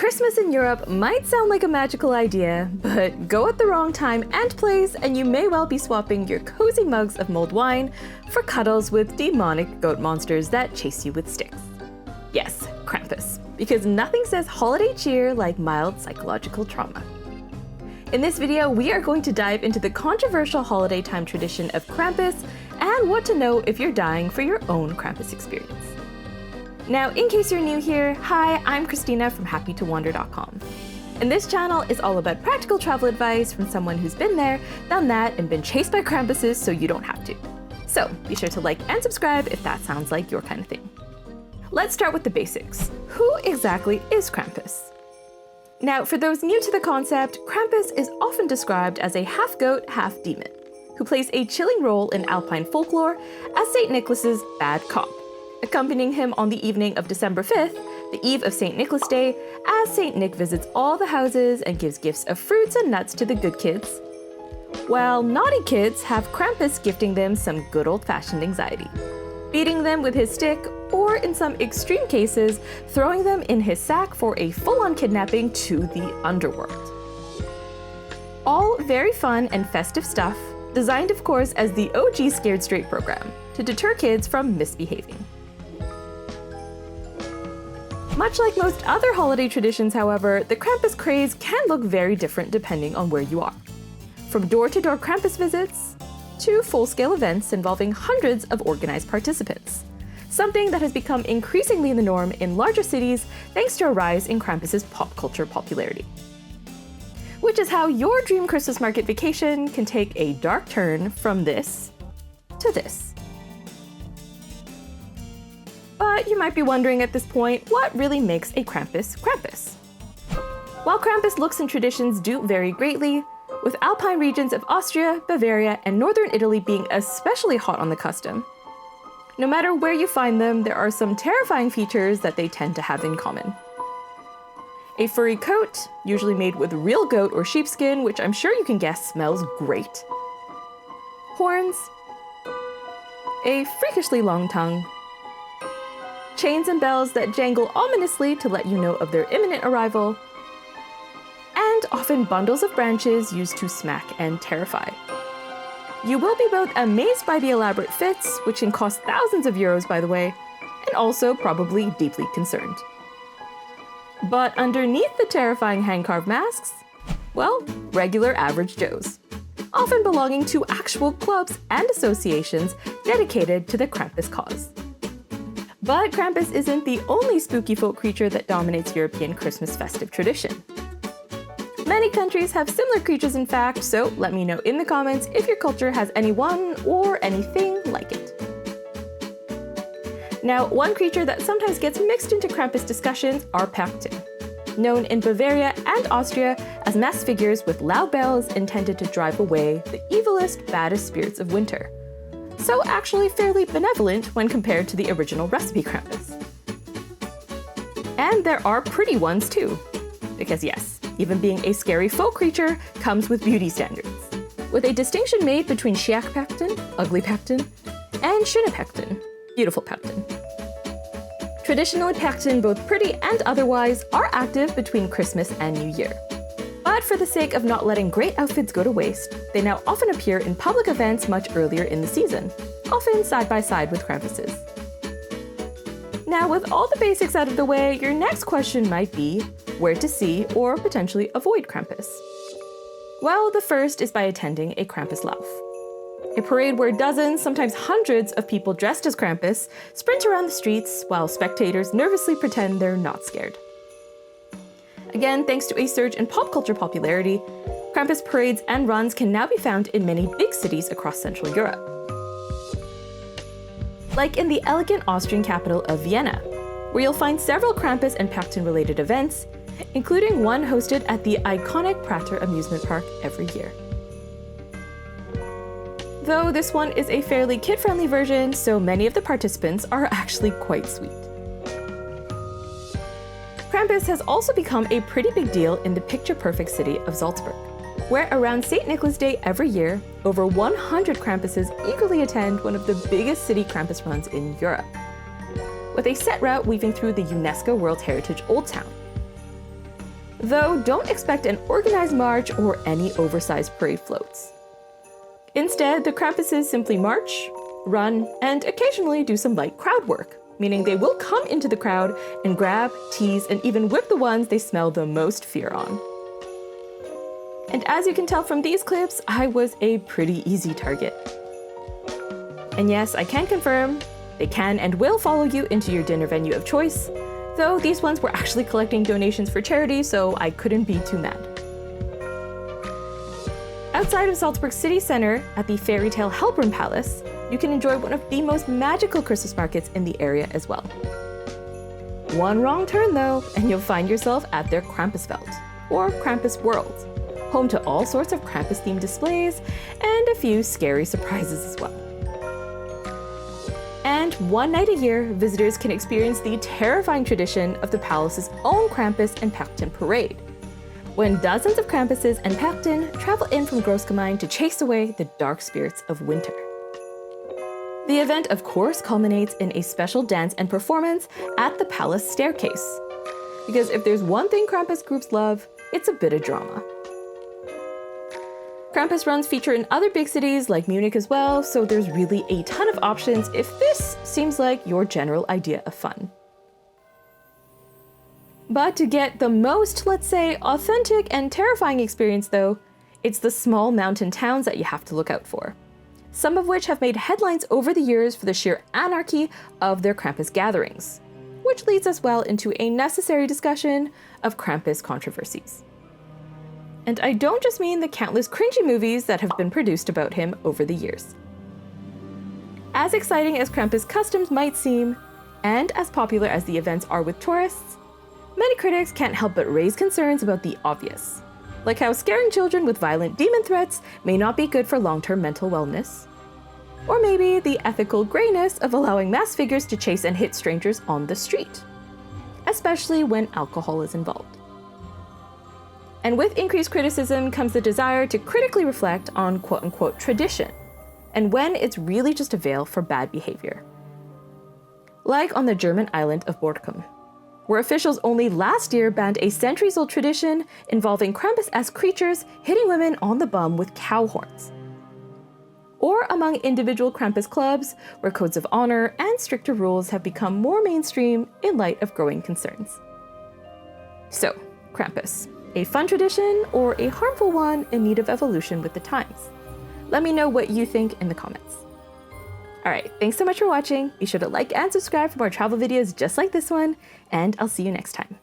Christmas in Europe might sound like a magical idea, but go at the wrong time and place and you may well be swapping your cozy mugs of mulled wine for cuddles with demonic goat monsters that chase you with sticks. Yes, Krampus, because nothing says holiday cheer like mild psychological trauma. In this video, we are going to dive into the controversial holiday time tradition of Krampus and what to know if you're dying for your own Krampus experience. Now, in case you're new here, hi, I'm Christina from happytowander.com. And this channel is all about practical travel advice from someone who's been there, done that, and been chased by Krampuses so you don't have to. So be sure to like and subscribe if that sounds like your kind of thing. Let's start with the basics. Who exactly is Krampus? Now, for those new to the concept, Krampus is often described as a half-goat, half-demon, who plays a chilling role in Alpine folklore as St. Nicholas's bad cop, accompanying him on the evening of December 5th, the eve of St. Nicholas Day, as St. Nick visits all the houses and gives gifts of fruits and nuts to the good kids, while naughty kids have Krampus gifting them some good old-fashioned anxiety, beating them with his stick, or in some extreme cases, throwing them in his sack for a full-on kidnapping to the underworld. All very fun and festive stuff, designed of course as the OG Scared Straight program, to deter kids from misbehaving. Much like most other holiday traditions, however, the Krampus craze can look very different depending on where you are. From door-to-door Krampus visits, to full-scale events involving hundreds of organized participants, something that has become increasingly the norm in larger cities thanks to a rise in Krampus's pop culture popularity. Which is how your dream Christmas market vacation can take a dark turn from this to this. But you might be wondering at this point, what really makes a Krampus Krampus? While Krampus looks and traditions do vary greatly, with alpine regions of Austria, Bavaria, and northern Italy being especially hot on the custom, no matter where you find them, there are some terrifying features that they tend to have in common. A furry coat, usually made with real goat or sheepskin, which I'm sure you can guess smells great. Horns, a freakishly long tongue, chains and bells that jangle ominously to let you know of their imminent arrival, and often bundles of branches used to smack and terrify. You will be both amazed by the elaborate fits, which can cost thousands of euros by the way, and also probably deeply concerned. But underneath the terrifying hand-carved masks, well, regular average Joes, often belonging to actual clubs and associations dedicated to the Krampus cause. But Krampus isn't the only spooky folk creature that dominates European Christmas festive tradition. Many countries have similar creatures in fact, so let me know in the comments if your culture has anyone or anything like it. Now, one creature that sometimes gets mixed into Krampus discussions are Perchten, known in Bavaria and Austria as masked figures with loud bells intended to drive away the evilest, baddest spirits of winter. So actually fairly benevolent when compared to the original recipe Krampus. And there are pretty ones too, because yes, even being a scary folk creature comes with beauty standards, with a distinction made between Schiach Perchten, ugly Perchten, and schöne Perchten, beautiful Perchten. Traditionally, Perchten, both pretty and otherwise, are active between Christmas and New Year. But for the sake of not letting great outfits go to waste, they now often appear in public events much earlier in the season, often side by side with Krampuses. Now, with all the basics out of the way, your next question might be where to see or potentially avoid Krampus. Well, the first is by attending a Krampuslauf, a parade where dozens, sometimes hundreds of people dressed as Krampus sprint around the streets while spectators nervously pretend they're not scared. Again, thanks to a surge in pop culture popularity, Krampus parades and runs can now be found in many big cities across Central Europe. Like in the elegant Austrian capital of Vienna, where you'll find several Krampus and Perchten-related events, including one hosted at the iconic Prater amusement park every year. Though this one is a fairly kid-friendly version, so many of the participants are actually quite sweet. Krampus has also become a pretty big deal in the picture-perfect city of Salzburg, where around St. Nicholas Day every year, over 100 Krampuses eagerly attend one of the biggest city Krampus runs in Europe, with a set route weaving through the UNESCO World Heritage Old Town. Though don't expect an organized march or any oversized parade floats. Instead, the Krampuses simply march, run, and occasionally do some light crowd work, meaning they will come into the crowd and grab, tease, and even whip the ones they smell the most fear on. And as you can tell from these clips, I was a pretty easy target. And yes, I can confirm, they can and will follow you into your dinner venue of choice, though these ones were actually collecting donations for charity, so I couldn't be too mad. Outside of Salzburg city center, at the fairy tale Hellbrunner Palace, you can enjoy one of the most magical Christmas markets in the area as well. One wrong turn though, and you'll find yourself at their Krampuswelt, or Krampus World, home to all sorts of Krampus-themed displays and a few scary surprises as well. And one night a year, visitors can experience the terrifying tradition of the palace's own Krampus and Perchten parade, when dozens of Krampuses and Perchten travel in from Großgemeinde to chase away the dark spirits of winter. The event, of course, culminates in a special dance and performance at the palace staircase. Because if there's one thing Krampus groups love, it's a bit of drama. Krampus runs feature in other big cities like Munich as well, so there's really a ton of options if this seems like your general idea of fun. But to get the most, let's say, authentic and terrifying experience though, it's the small mountain towns that you have to look out for. Some of which have made headlines over the years for the sheer anarchy of their Krampus gatherings, which leads us well into a necessary discussion of Krampus controversies. And I don't just mean the countless cringy movies that have been produced about him over the years. As exciting as Krampus customs might seem, and as popular as the events are with tourists, many critics can't help but raise concerns about the obvious, like how scaring children with violent demon threats may not be good for long-term mental wellness, or maybe the ethical grayness of allowing mass figures to chase and hit strangers on the street, especially when alcohol is involved. And with increased criticism comes the desire to critically reflect on quote-unquote tradition, and when it's really just a veil for bad behavior. Like on the German island of Borkum, where officials only last year banned a centuries-old tradition involving Krampus-esque creatures hitting women on the bum with cow horns. Or among individual Krampus clubs, where codes of honor and stricter rules have become more mainstream in light of growing concerns. So, Krampus. A fun tradition or a harmful one in need of evolution with the times? Let me know what you think in the comments. Alright, thanks so much for watching. Be sure to like and subscribe for more travel videos just like this one, and I'll see you next time.